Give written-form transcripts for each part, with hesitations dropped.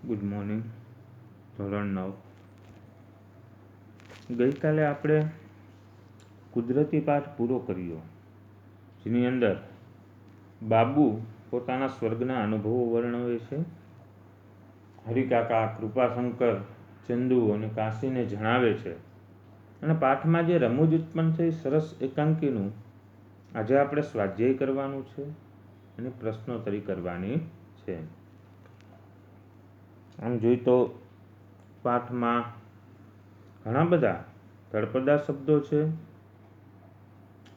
Good morning. ધોરણ 9. ગઈકાલે આપણે કુદરતી પાઠ પૂરો કર્યો, જેની અંદર બાબુ પોતાના સ્વર્ગના અનુભવો વર્ણવે છે. હરિકાકા, કૃપાશંકર, ચંદુ અને કાશીને જણાવે છે. અને પાઠમાં જે રમૂજ ઉત્પન્ન થઈ સરસ એકાંકીનું આજે આપણે સ્વાધ્યાય કરવાનું છે અને પ્રશ્નોત્તરી કરવાની છે. આમ જોઈ તો પાઠમાં ઘણા બધા તળપદા શબ્દો છે,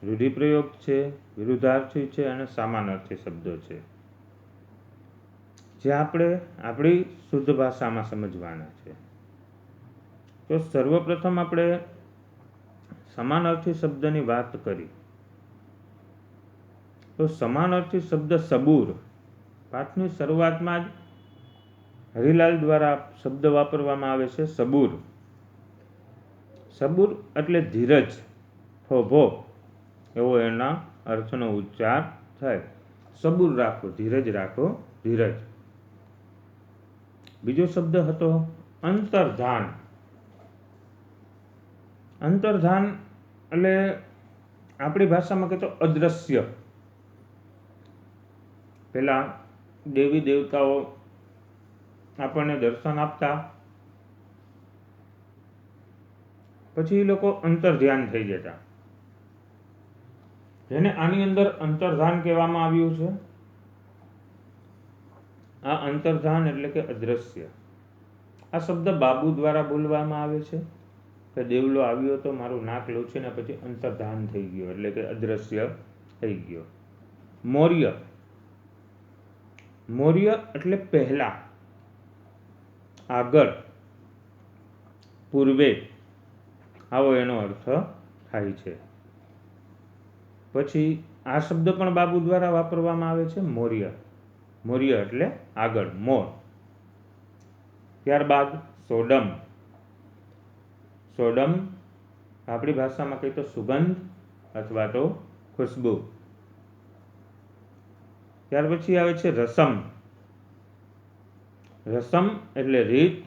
રૂઢિપ્રયોગ છે, વિરુદ્ધાર્થી છે અને સમાનાર્થી શબ્દો છે, જે આપણે આપણી શુદ્ધ ભાષામાં સમજવાના છે. તો સર્વપ્રથમ આપણે સમાનાર્થી શબ્દની વાત કરી. તો સમાનાર્થી શબ્દ સબૂર, પાઠની શરૂઆતમાં જ હરિલાલ દ્વારા શબ્દ વાપરવામાં આવે છે, સબૂર. સબૂર એટલે ધીરજ, થોભો એવો એના અર્થનો ઉચ્ચાર થાય. સબૂર રાખો, ધીરજ રાખો, ધીરજ. બીજો શબ્દ હતો અંતર્ધાન. અંતર્ધાન એટલે આપણી ભાષામાં કહેતો અદ્રશ્ય. પેલા દેવી દેવતાઓ આપણને દર્શન આપતા, પછી એ લોકો અંતર્ધ્યાન થઈ જતા, જેને આની અંદર અંતર્ધાન કહેવામાં આવ્યું છે. આ અંતર્ધાન એટલે કે અદ્રશ્ય. આ શબ્દ બાબુ દ્વારા બોલવામાં આવે છે કે દેવલો આવ્યો તો મારું નાક લોચીને પછી અંતર્ધાન થઈ ગયો, એટલે કે અદ્રશ્ય થઈ ગયો. મૌર્ય, મૌર્ય એટલે પહેલા, આગળ, પૂર્વે, આવો એનો અર્થ થાય છે. પછી આ શબ્દ પણ બાબુ દ્વારા વાપરવામાં આવે છે, મૌર્ય. મૌર્ય એટલે આગળ, મોર. ત્યારબાદ સોડમ. સોડમ આપણી ભાષામાં કહીએ તો સુગંધ અથવા તો ખુશ્બુ. ત્યાર પછી આવે છે રસમ. રસમ એટલે રીત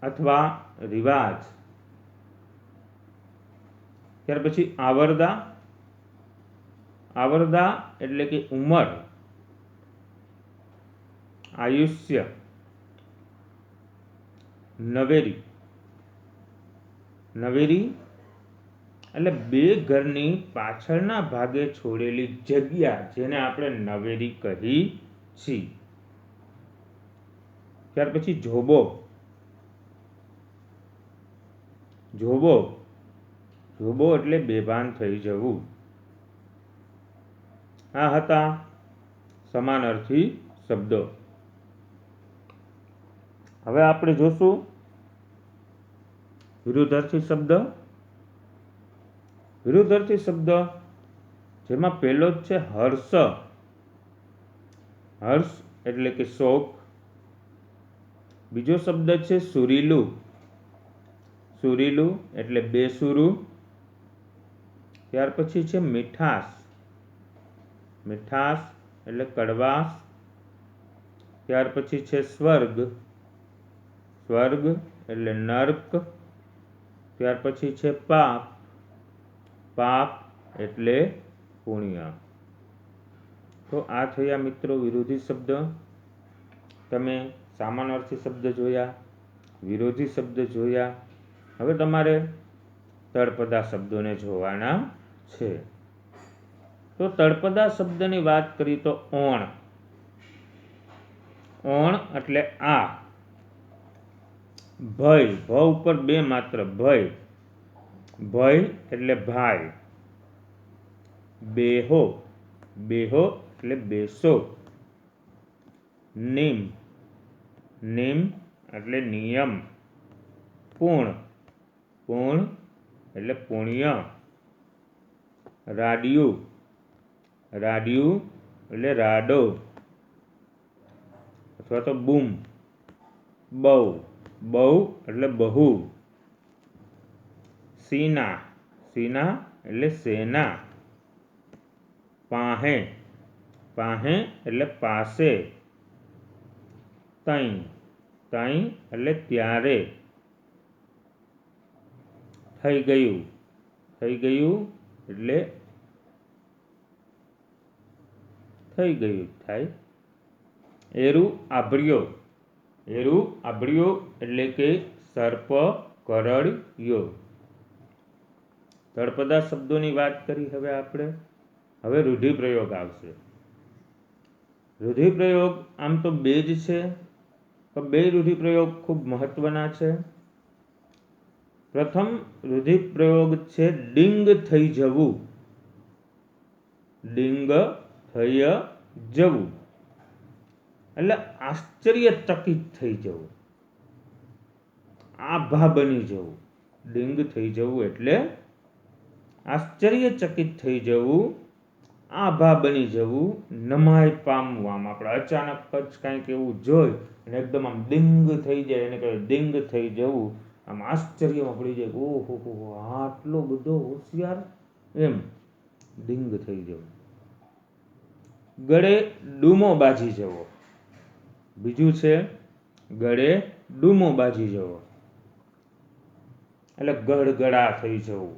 અથવા રિવાજ. ત્યાર પછી આવરદા. આવરદા એટલે કે ઉંમર, આયુષ્ય. નવેરી. નવેરી એટલે બે ઘરની પાછળના ભાગે છોડેલી જગ્યા, જેને આપણે નવેરી કહી છીએ. ત્યાર પછી જોબો. જોબો, જોબો એટલે બેભાન થઈ જવું. આ હતા સમાનાર્થી શબ્દો. હવે આપણે જોશું વિરુદ્ધાર્થી શબ્દ. વિરુદ્ધાર્થી શબ્દ જેમાં પહેલો જ છે હર્ષ. હર્ષ એટલે કે શોક. બીજો શબ્દ છે સુરીલું. સુરીલું એટલે બેસુરું. ત્યાર પછી છે મીઠાશ. મીઠાશ એટલે કડવાશ. ત્યાર પછી છે સ્વર્ગ. સ્વર્ગ એટલે નર્ક. ત્યાર પછી છે પાપ. પાપ એટલે પુણ્ય. તો આ થયા મિત્રો વિરોધી શબ્દ. તમે સમાનાર્થી શબ્દ જોયા, વિરોધી શબ્દ જોયા. હવે તમારે તળપદા શબ્દોને જોવાના છે. તો તળપદા શબ્દની વાત કરી તો ઓણ. ઓણ એટલે આ. ભય, ભ ઉપર બે માત્ર, ભય. ભય એટલે ભાઈ. બેહો, બેહો એટલે બેસો. નિમ, નિમ એટલે નિયમ. પૂણ, પૂણ એટલે પુણ્ય. રાડિયું, રાડિયું એટલે રાડો અથવા તો બૂમ. બહુ, બહુ એટલે બહુ. સીના, સીના એટલે સેના. પાહે, પાહે એટલે પાસે. તઈ, તાઈ એટલે ત્યારે થઈ ગયું એટલે થઈ ગયું થાય. એરું આભર્યો એટલે કે સર્પ કરડ્યો. તળપદા શબ્દોની વાત કરી. હવે રૂઢિપ્રયોગ આવશે. રૂઢિપ્રયોગ આમ તો બે જ છે, પણ બે રૂઢિપ્રયોગ ખૂબ મહત્વના છે. પ્રથમ રૂઢિપ્રયોગ છે ડિંગ થઈ જવું. ડિંગ થઈ જવું એટલે આશ્ચર્યચકિત થઈ જવું, આભા બની જવું. ડિંગ થઈ જવું એટલે આશ્ચર્યચકિત થઈ જવું, આભા બની જવું, નમાય પામવું. આમ આપણે અચાનક જ કાંઈક એવું જોઈ અને એકદમ આમ ડિંગ થઈ જાય, એને કહેવાય ડિંગ થઈ જવું. આમ આશ્ચર્યમાં પડી જાય, ઓહો આટલો બધો હોશિયાર, એમ ડિંગ થઈ જવું. ગળે ડૂમો બાજી જવો. બીજું છે ગળે ડૂમો બાજી જવો એટલે ગડગડા થઈ જવું.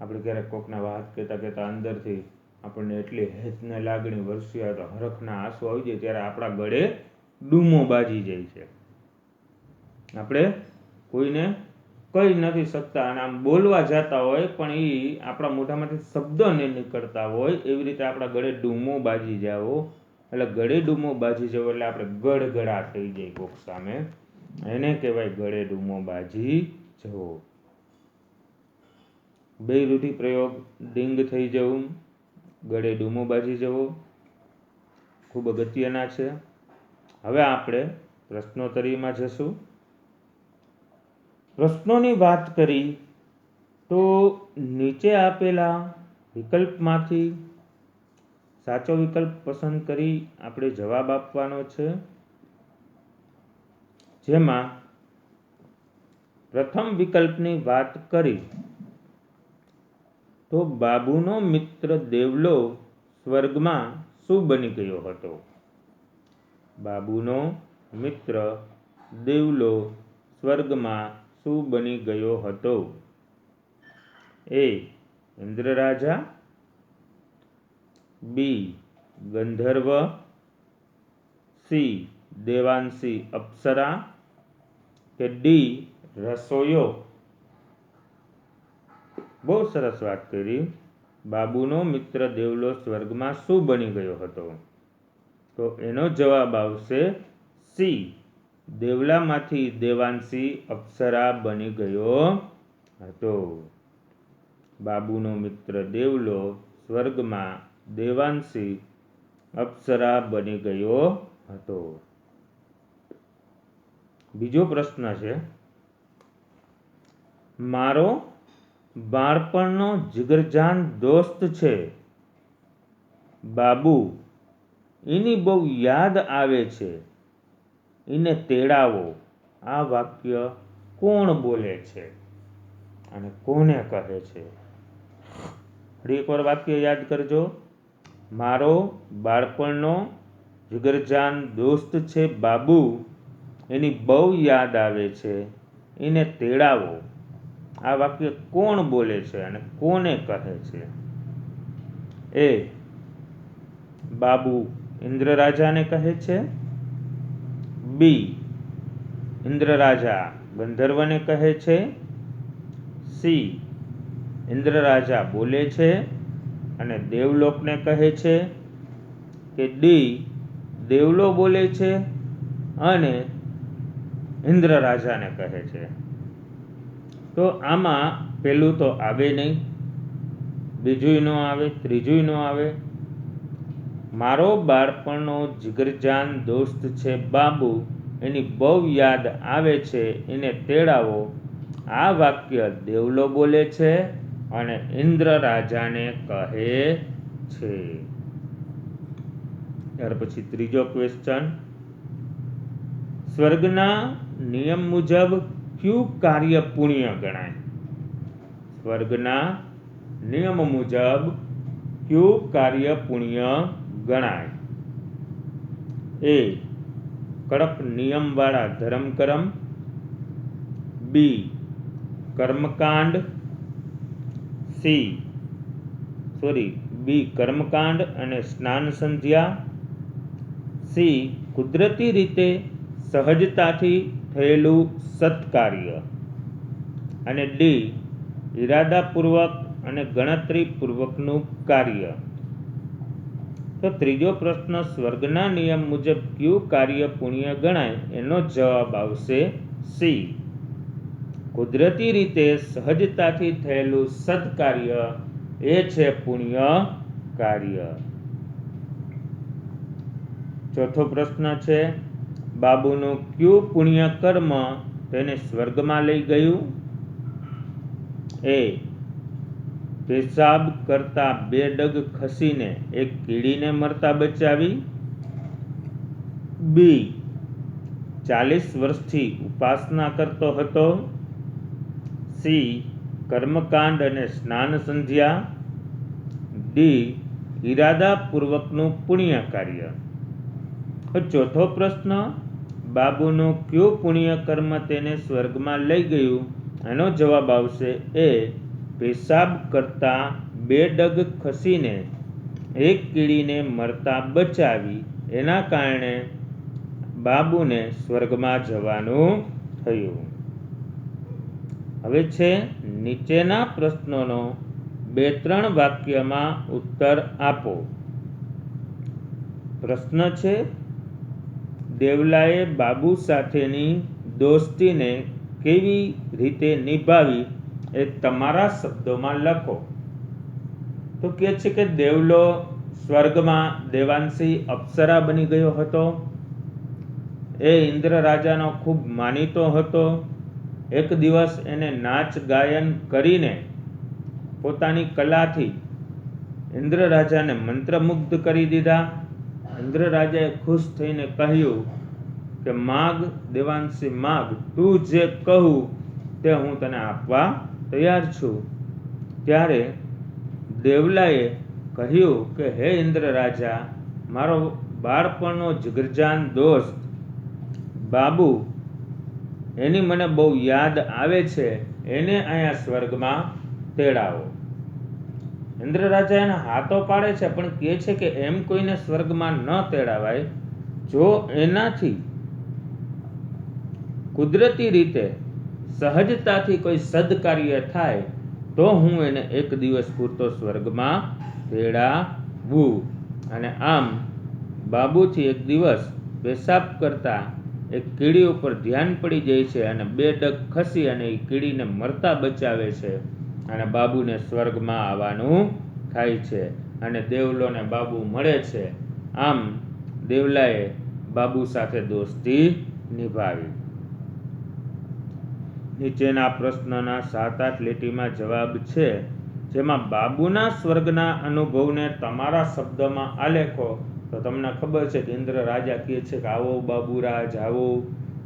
આપણે ક્યારેક કોકના વાત કહેતા અંદરથી આપણને એટલી હેતને લાગણી વરસી આવે તો હરખના આંસુ આવી જાય, ત્યારે આપણા ગળે ડૂમો બાજી જાય છે. આપણે કોઈને કહી નથી શકતા અને આમ બોલવા જતા હોય પણ એ આપણા મોઢામાંથી શબ્દ નહીં નીકળતા હોય, એવી રીતે આપણા ગળે ડૂમો બાજી જાવો. એટલે ગળે ડૂમો બાજી જવો એટલે આપણે ગડગડા થઈ જાય કોક સામે, એને કહેવાય ગળે ડૂમો બાજી જવો. બે રૂઢિપ્રયોગ ડિંગ થઈ જવું, ગળે ડૂમો બાજી જવો ખૂબ અગત્યના છે. હવે આપણે પ્રશ્નોત્તરીમાં જશું. પ્રશ્નોની વાત કરી તો નીચે આપેલા વિકલ્પમાંથી સાચો વિકલ્પ પસંદ કરી આપણે જવાબ આપવાનો છે. જેમાં પ્રથમ વિકલ્પની વાત કરી તો બાબુનો મિત્ર દેવલો સ્વર્ગમાં શું બની ગયો હતો? બાબુનો મિત્ર દેવલો સ્વર્ગમાં શું બની ગયો હતો? એ ઇન્દ્ર રાજા, બી ગંધર્વ, સી દેવાંશી અપ્સરા કે ડી રસોયો? બહુ સરસ વાત કરી. બાબુનો મિત્ર દેવલો સ્વર્ગમાં શું બની ગયો હતો? તો એનો જવાબ આવશે સી, દેવલામાંથી દેવાંશી અપ્સરા બની ગયો હતો. બાબુનો મિત્ર દેવલો સ્વર્ગમાં દેવાંશી અપ્સરા બની ગયો હતો. બીજો પ્રશ્ન છે, મારો બાળપણનો જીગરજાન દોસ્ત છે બાબુ, એની બહુ યાદ આવે છે, એને તેડાવો. આ વાક્ય કોણ બોલે છે અને કોને કહે છે? ફરી એકવાર વાક્ય યાદ કરજો. મારો બાળપણનો જીગરજાન દોસ્ત છે બાબુ, એની બહુ યાદ આવે છે, એને તેડાવો. આ વાક્ય કોણ બોલે છે અને કોને કહે છે? એ બાબુ ઇન્દ્ર રાજાને કહે છે, બી ઇન્દ્ર રાજા ગંધર્વને કહે છે, સી ઇન્દ્ર રાજા બોલે છે અને દેવલોકને કહે છે, કે ડી દેવલો બોલે છે અને ઇન્દ્ર રાજાને કહે છે? તો આમાં પહેલું તો આવે નહીં, બીજું ન આવે, ત્રીજું ન આવે. મારો બાળપણનો જીગરજાન દોસ્ત છે બાબુ, એની બહુ યાદ આવે છે, એને તેડાવો. આ વાક્ય દેવલો બોલે છે અને ઇન્દ્ર રાજાને કહે છે. ત્યાર પછી ત્રીજો ક્વેશ્ચન, સ્વર્ગના નિયમ મુજબ કયું કાર્ય પુણ્ય ગણાય? સ્વર્ગના નિયમ મુજબ કયું કાર્ય પુણ્ય ગણાય? એ કડક નિયમવાળા ધર્મ કર્મ, બી કર્મકાંડ, બી કર્મકાંડ અને સ્નાન સંધ્યા, સી કુદરતી રીતે સહજતાથી થયેલું સત્કાર્ય, અને ડી ઇરાદાપૂર્વક અને ગણતરીપૂર્વકનું કાર્ય. તો ત્રીજો પ્રશ્ન, સ્વર્ગના નિયમ મુજબ કયું કાર્ય પુણ્ય ગણાય? એનો જવાબ આવશે સી કુદરતી રીતે સહજતાથી થયેલું સત્કાર્ય એ છે પુણ્ય કાર્ય. ચોથો પ્રશ્ન છે, બાબુનું કયું પુણ્ય કર્મ તેને સ્વર્ગમાં લઈ ગયું? એ પેશાબ કરતા 2 ડગ ખસીને એક કીડીને મરતા બચાવી, બી 40 વર્ષથી ઉપાસના કરતો હતો, સી કર્મકાંડ અને સ્નાન સંધ્યા, ડી ઇરાદાપૂર્વકનું પુણ્ય કાર્ય. ચોથો પ્રશ્ન, બાબુનું કયું પુણ્ય કર્મ તેને સ્વર્ગમાં લઈ ગયું? એનો જવાબ આવશે એ પેશાબ કરતા 2 ડગ ખસીને એક કીડીને મરતા બચાવી. એના કારણે બાબુને સ્વર્ગમાં જવાનું થયું. હવે છે નીચેના પ્રશ્નોનો 2-3 વાક્યમાં ઉત્તર આપો. પ્રશ્ન છે, દેવલાએ બાબુ સાથેની દોસ્તીને કેવી રીતે નિભાવી? એ તમારા શબ્દોમાં લખો. તો કહે છે કે દેવલો સ્વર્ગમાં દેવાંશી અપ્સરા બની ગયો હતો. એ ઇન્દ્ર રાજાનો ખૂબ માનીતો હતો. એક દિવસ એને નાચ ગાયન કરીને પોતાની કલાથી ઇન્દ્ર રાજાને મંત્રમુગ્ધ કરી દીધા. ઇન્દ્ર રાજાએ ખુશ થઈને કહ્યું કે માગ દેવાંશી માગ, તું જે કહું તે હું તને આપવા તૈયાર છું. ત્યારે દેવલાએ કહ્યું કે હે ઇન્દ્ર રાજા, મારો બાળપણનો જિગરજાન દોસ્ત બાબુ, એની મને બહુ યાદ આવે છે, એને અહીંયા સ્વર્ગમાં તેડાવો. ઇન્દ્ર રાજા એના હાથો પાડે છે, પણ કહે છે કે એમ કોઈને સ્વર્ગમાં ન તેડાવાય. જો એનાથી કુદરતી રીતે સહજતાથી કોઈ સદકાર્ય થાય તો હું એને એક દિવસ પૂરતો સ્વર્ગમાં તેડાવું. અને આમ બાબુથી એક દિવસ પેશાબ કરતા એક કીડી ઉપર ધ્યાન પડી જાય છે અને 2 ડગ ખસી અને એ કીડીને મરતા બચાવે છે અને બાબુને સ્વર્ગમાં આવવાનું થાય છે અને દેવલોને બાબુ મળે છે. આમ દેવલાએ બાબુ સાથે દોસ્તી નિભાવી. નીચેના પ્રશ્નના 7-8 લીટીમાં જવાબ છે, જેમાં બાબુના સ્વર્ગના અનુભવને તમારા શબ્દમાં આલેખો. તો તમને ખબર છે કે ઇન્દ્ર રાજા કહે છે કે આવો બાબુરાજ આવો,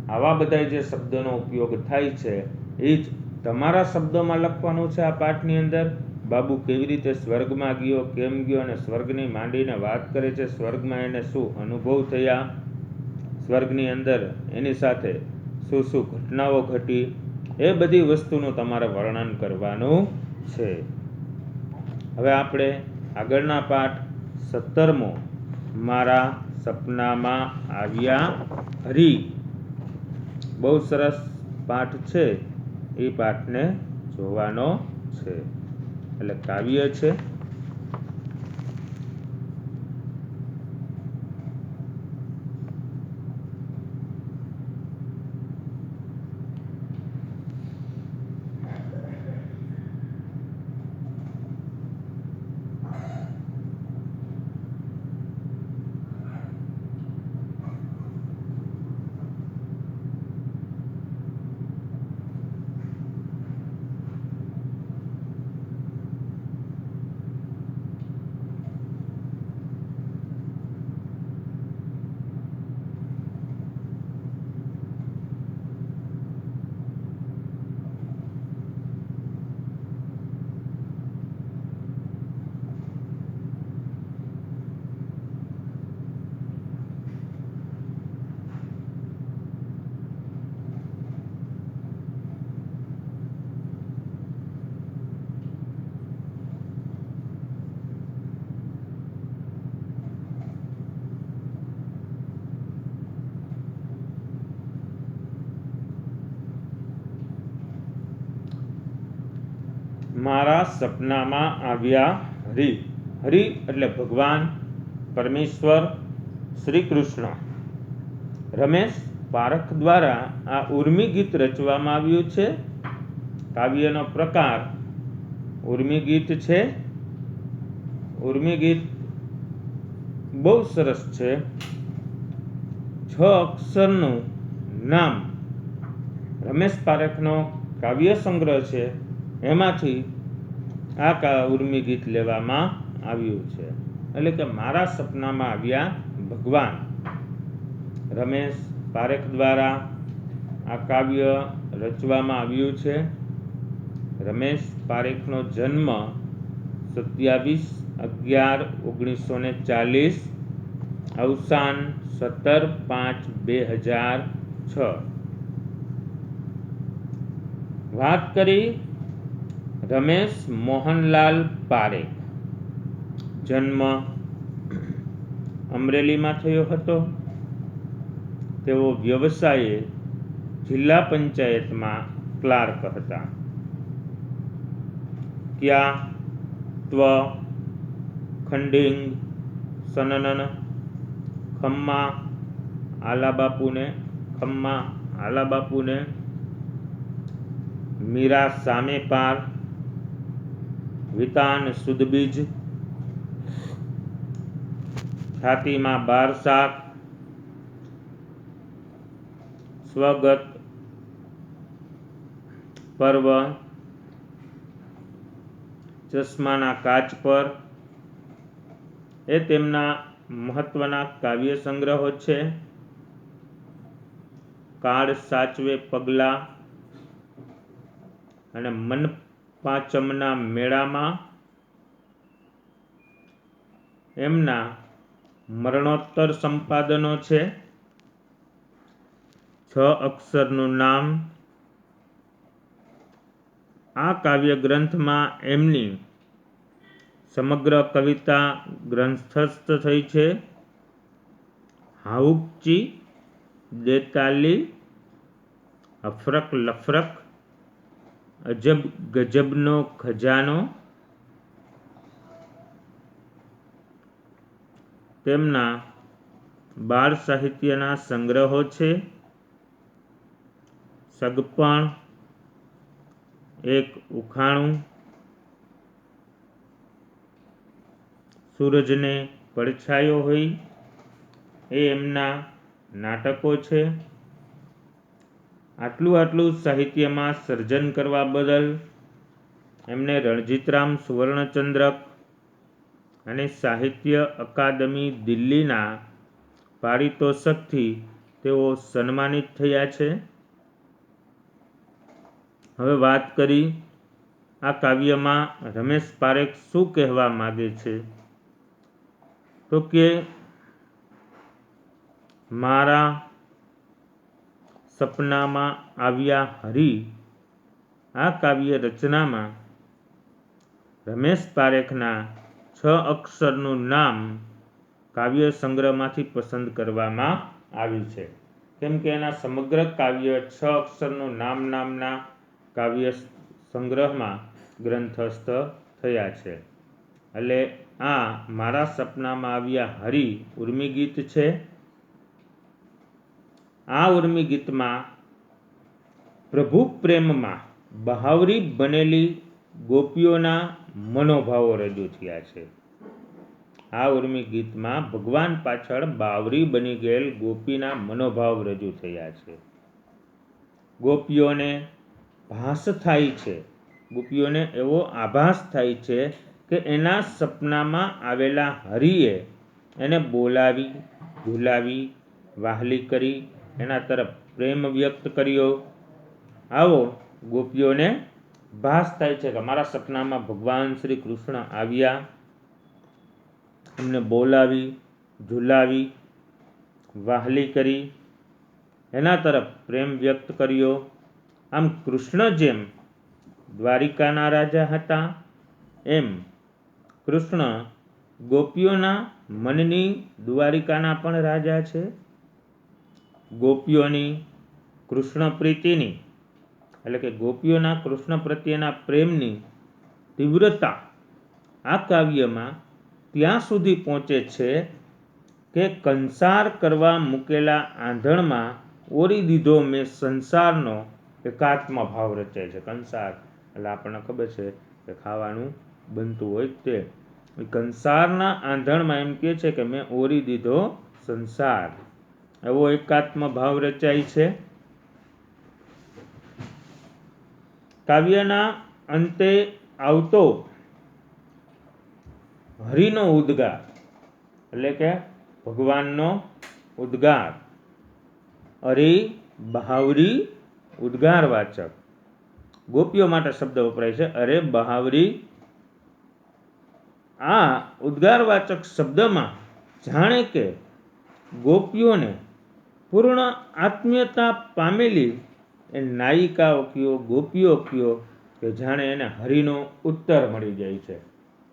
આવા બધા જે શબ્દનો ઉપયોગ થાય છે એ જ તમારા શબ્દોમાં લખવાનું છે. આ પાઠની અંદર બાબુ કેવી રીતે સ્વર્ગમાં ગયો, કેમ ગયો, અને સ્વર્ગની માંડીને વાત કરે છે. સ્વર્ગમાં એને શું અનુભવ થયા, સ્વર્ગની અંદર એની સાથે શું શું ઘટનાઓ ઘટી, એ બધી વસ્તુનું તમારે વર્ણન કરવાનું છે. હવે આપણે આગળના પાઠ 17મો, મારા સપનામાં આવ્યા હરી, બહુ સરસ પાઠ છે, એ પાઠને જોવાનો છે. એટલે કાવ્ય છે. મારા સપનામાં આવ્યા હરિ. હરિ એટલે ભગવાન પરમેશ્વર શ્રી કૃષ્ણ. રમેશ પારખ દ્વારા આ ઉર્મી ગીત રચવામાં આવ્યું છે. કાવ્યનો પ્રકાર ઉર્મી ગીત છે. ઉર્મી ગીત બહુ સરસ છે. 6 અક્ષરનું નામ રમેશ પારેખનો કાવ્ય સંગ્રહ છે, એમાંથી આ ઉર્મી ગીત લેવામાં આવ્યું છે. એટલે કે મારા સપનામાં આવ્યા ભગવાન. રમેશ પારેખ દ્વારા આ કાવ્ય રચવામાં આવ્યું છે. રમેશ પારેખનો જન્મ 27/11/1940, અવસાન 17/5/2006. વાત કરી રમેશ મોહનલાલ પારેખ. જન્મ અમરેલીમાં થયો હતો. તેઓ વ્યવસાયે જિલ્લા પંચાયતમાં ક્લાર્ક હતા. ક્યા ત્વ ખંડિંગ સનનન ખમ્મા આલાબાપુને મીરા સામે પાર વિતાન સુદબીજ છાતીમાં 12 શાક સ્વગત પર્વ ચશ્માના કાચ પર એ તેમના મહત્વના કાવ્ય સંગ્રહો છે. કાળ સાચવે પગલા અને મન પાંચમના મેળામાં એમના મરણોત્તર સંપાદનો છે. 6 અક્ષરનું નામ. આ કાવ્ય ગ્રંથમાં એમની સમગ્ર કવિતા ગ્રંથસ્થ થઈ છે. હાઉકચી, દેતાલી, અફરક લફરક, અજબ ગજબનો ખજાનો તેમના બાળ સાહિત્યના સંગ્રહો છે. સગપણ, એક ઉખાણું, સૂરજને પડછાયો હોય એ એમના નાટકો છે. આટલું સાહિત્યમાં સર્જન કરવા બદલ એમને રણજીતરામ સુવર્ણચંદ્રક અને સાહિત્ય અકાદમી દિલ્હીના પારિતોષકથી તેઓ સન્માનિત થયા છે. હવે વાત કરી આ કાવ્યમાં રમેશ પારેખ શું કહેવા માગે છે, તો કે મારા સપનામાં આવ્યા હરિ. આ કાવ્ય રચનામાં રમેશ પારેખના 6 અક્ષરનું નામ કાવ્ય સંગ્રહમાંથી પસંદ કરવામાં આવ્યું છે. કેમ કે એના સમગ્ર કાવ્ય 6 અક્ષરનું નામ નામના કાવ્ય સંગ્રહમાં ગ્રંથસ્થ થયા છે. એટલે આ મારા સપનામાં આવ્યા હરિ ઉર્મી ગીત છે. આ ઉર્મી ગીતમાં પ્રભુ પ્રેમમાં બહાવરી બનેલી ગોપીઓના મનોભાવો રજૂ થયા છે. આ ઉર્મી ગીતમાં ભગવાન પાછળ બાવરી બની ગયેલ ગોપીના મનોભાવ રજૂ થયા છે. ગોપીઓને ભાસ થાય છે, ગોપીઓને એવો આભાસ થાય છે કે એના સપનામાં આવેલા હરિએ એને બોલાવી, ઝુલાવી, વહાલી કરી, એના તરફ પ્રેમ વ્યક્ત કર્યો. આવો ગોપીઓને ભાસ થાય છે કે મારા સપનામાં ભગવાન શ્રી કૃષ્ણ આવ્યા, એમને બોલાવી, ઝુલાવી, વહાલી કરી, એના તરફ પ્રેમ વ્યક્ત કર્યો. આમ કૃષ્ણ જેમ દ્વારિકાના રાજા હતા, એમ કૃષ્ણ ગોપીઓના મનની દ્વારિકાના પણ રાજા છે. ગોપીઓની કૃષ્ણ પ્રીતિની એટલે કે ગોપીઓના કૃષ્ણ પ્રત્યેના પ્રેમની તીવ્રતા આ કાવ્યમાં ત્યાં સુધી પહોંચે છે કે કંસાર કરવા મૂકેલા આંધણમાં ઓરી દીધો મેં સંસારનો એકાત્મ ભાવ રચાય છે. કંસાર એટલે આપણને ખબર છે કે ખાવાનું બનતું હોય તે કંસારના આંધણમાં એમ કહે છે કે મેં ઓરી દીધો સંસાર, એવો એકાત્મ ભાવ રચાય છે. કાવ્યના અંતે આવતો હરિનો ઉદ્ગાર એટલે કે ભગવાનનો ઉદ્ગાર, અરે બહાવરી ઉદ્ગારવાચક, ગોપીઓ માટે શબ્દ વપરાય છે અરે બહાવરી. આ ઉદ્ગારવાચક શબ્દમાં જાણે કે ગોપીઓને પૂર્ણ આત્મીયતા પામેલી એ નાયિકાઓ કયો, ગોપીઓ કયો કે જાણે એને હરિનો ઉત્તર મળી જાય છે,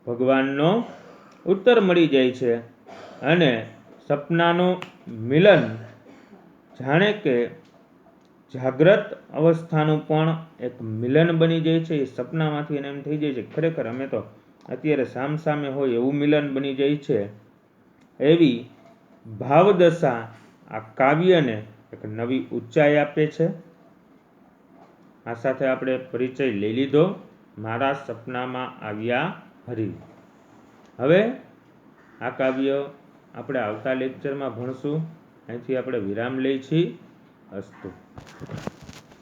ભગવાનનો ઉત્તર મળી જાય છે અને સપનાનું મિલન જાણે કે જાગ્રત અવસ્થાનું પણ એક મિલન બની જાય છે. એ સપનામાંથી એને એમ થઈ જાય છે ખરેખર અમે તો અત્યારે સામસામે હોય એવું મિલન બની જાય છે. એવી ભાવદશા આ કાવ્યને એક નવી ઊંચાઈ આપે છે. આ સાથે આપણે પરિચય લઈ લીધો મારા સપનામાં આવ્યા હરિ. હવે આ કાવ્ય આપણે આવતા લેક્ચરમાં ભણશું. અહીંથી આપણે વિરામ લઈ છીએ. અસ્તુ.